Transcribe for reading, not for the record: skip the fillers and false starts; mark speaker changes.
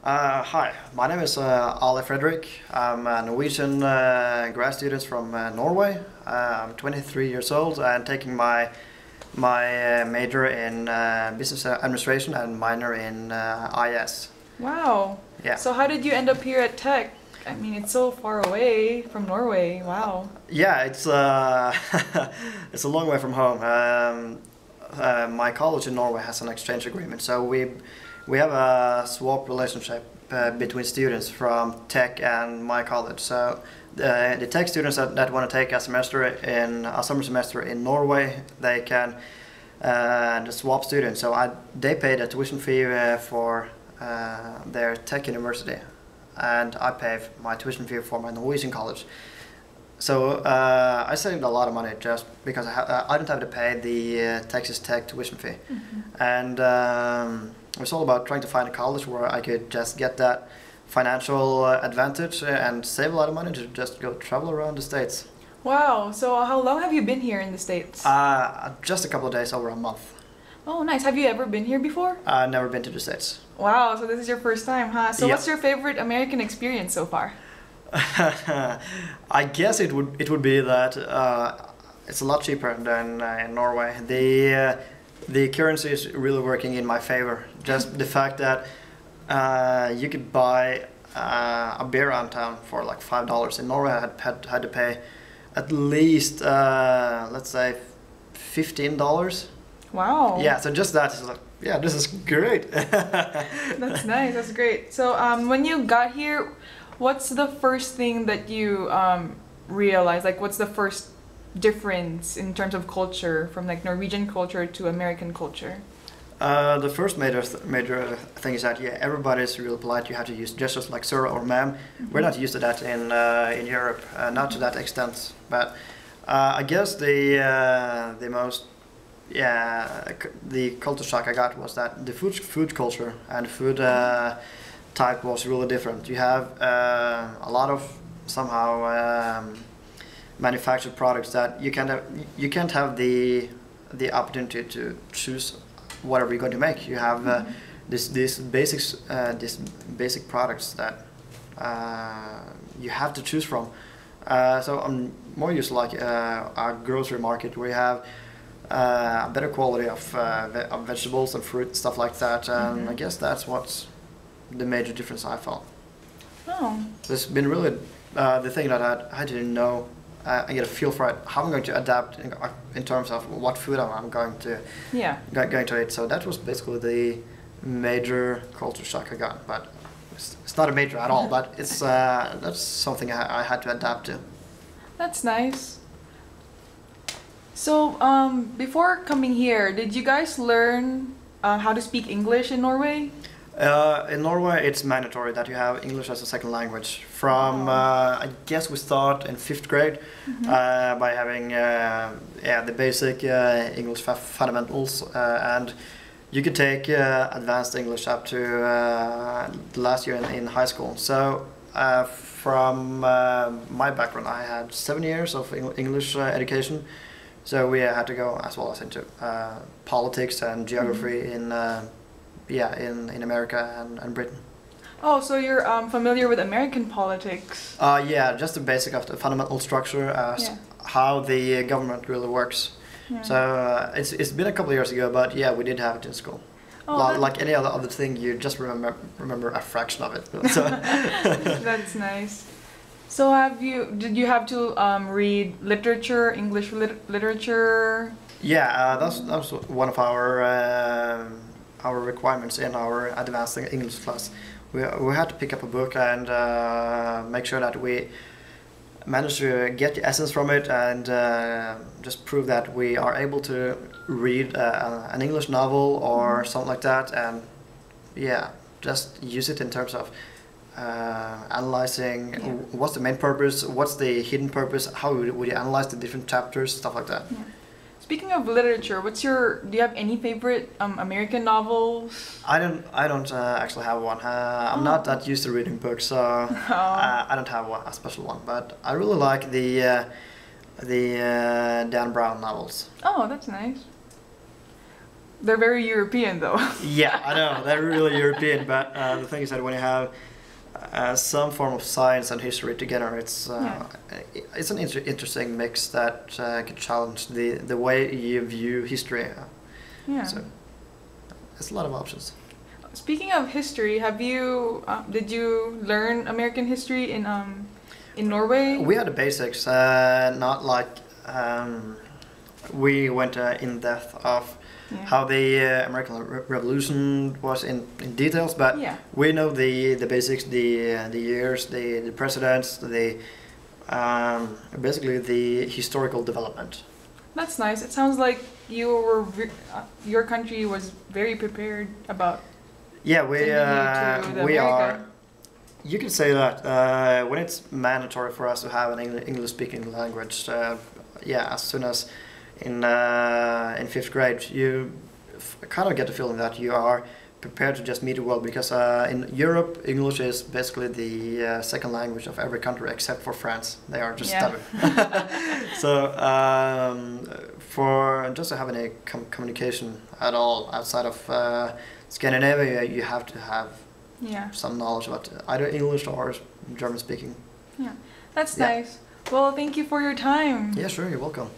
Speaker 1: Hi, my name is Ale Fredrik. I'm a Norwegian grad student from Norway. I'm 23 years old and taking my major in business administration and minor in IS.
Speaker 2: Wow.
Speaker 1: Yeah.
Speaker 2: So how did you end up here at Tech? I mean, it's so far away from Norway. Wow.
Speaker 1: Yeah, it's it's a long way from home. My college in Norway has an exchange agreement, so we have a swap relationship between students from Tech and my college. So the Tech students that want to take a summer semester in Norway, they can the swap students. So they pay the tuition fee for their Tech university, and I pay my tuition fee for my Norwegian college. So I saved a lot of money just because I don't have to pay the Texas Tech tuition fee. And it was all about trying to find a college where I could just get that financial advantage and save a lot of money to just go travel around the States.
Speaker 2: Wow. So how long have you been here in the States?
Speaker 1: Just a couple of days, over a month.
Speaker 2: Oh, nice. Have you ever been here before?
Speaker 1: I've never been to the States.
Speaker 2: Wow. So this is your first time, huh? So
Speaker 1: Yeah.
Speaker 2: what's your favorite American experience so far?
Speaker 1: I guess it would be that it's a lot cheaper than in Norway. The currency is really working in my favor. Just the fact that you could buy a beer around town for like $5. In Norway, I had to pay at least let's say $15.
Speaker 2: Wow.
Speaker 1: Yeah, so just that is like, yeah, this is great.
Speaker 2: That's nice. That's great. So when you got here, what's the first thing that you realized? Like, what's the first difference in terms of culture from like Norwegian culture to American culture?
Speaker 1: The first major thing is that everybody's real polite. You have to use gestures like sir or ma'am. We're not used to that in Europe, not to that extent. But I guess the most the culture shock I got was that the food culture and food type was really different. You have a lot of somehow manufactured products that you can't have the opportunity to choose whatever you're going to make. You have these basic products that you have to choose from. So I'm more used to like a grocery market where you have a better quality of vegetables and fruit, stuff like that. And I guess that's what's the major difference I felt.
Speaker 2: Oh.
Speaker 1: It's been really the thing that I didn't know. I get a feel for it, how I'm going to adapt in terms of what food I'm going to going to eat. So that was basically the major culture shock I got. But it's not a major at all. But it's that's something I had to adapt to.
Speaker 2: That's nice. So before coming here, did you guys learn how to speak English in Norway?
Speaker 1: In Norway, it's mandatory that you have English as a second language. From I guess we start in 5th grade by having the basic English fundamentals, and you could take advanced English up to the last year in high school. So from my background, I had 7 years of English education. So we had to go as well as into politics and geography in America and Britain.
Speaker 2: Oh, so you're familiar with American politics?
Speaker 1: Yeah, just the basic of the fundamental structure, how the government really works.
Speaker 2: Yeah.
Speaker 1: So it's been a couple of years ago, but yeah, we did have it in school.
Speaker 2: Oh,
Speaker 1: like any other thing, you just remember a fraction of it. So
Speaker 2: that's nice. So did you have to read literature, English literature?
Speaker 1: Yeah, that was one of our requirements in our advanced English class. We had to pick up a book and make sure that we managed to get the essence from it and just prove that we are able to read an English novel or something like that, and just use it in terms of analyzing what's the main purpose, what's the hidden purpose, how would you analyze the different chapters, stuff like that.
Speaker 2: Yeah. Speaking of literature, do you have any favorite American novels?
Speaker 1: I don't actually have one. I'm not that used to reading books, so I don't have a special one. But I really like the Dan Brown novels.
Speaker 2: Oh, that's nice. They're very European though.
Speaker 1: Yeah, I know they're really European, but the thing is that when you have some form of science and history together, it's an interesting mix that can challenge the way you view history.
Speaker 2: Yeah.
Speaker 1: So there's a lot of options.
Speaker 2: Speaking of history, did you learn American history in Norway?
Speaker 1: We had the basics, not like we went in depth of how the American Revolution was in details, but we know the basics, the years, the presidents, basically the historical development.
Speaker 2: That's nice. It sounds like your country was very prepared about.
Speaker 1: Yeah,
Speaker 2: to
Speaker 1: we
Speaker 2: America.
Speaker 1: are. You can say that when it's mandatory for us to have an English-speaking language. As soon as in 5th grade, you kind of get the feeling that you are prepared to just meet the world, because in Europe, English is basically the second language of every country except for France. They are just stubborn. So for just to have any communication at all outside of Scandinavia, you have to have some knowledge about either English or German speaking.
Speaker 2: Yeah, that's nice. Well, thank you for your time.
Speaker 1: Yeah, sure, you're welcome.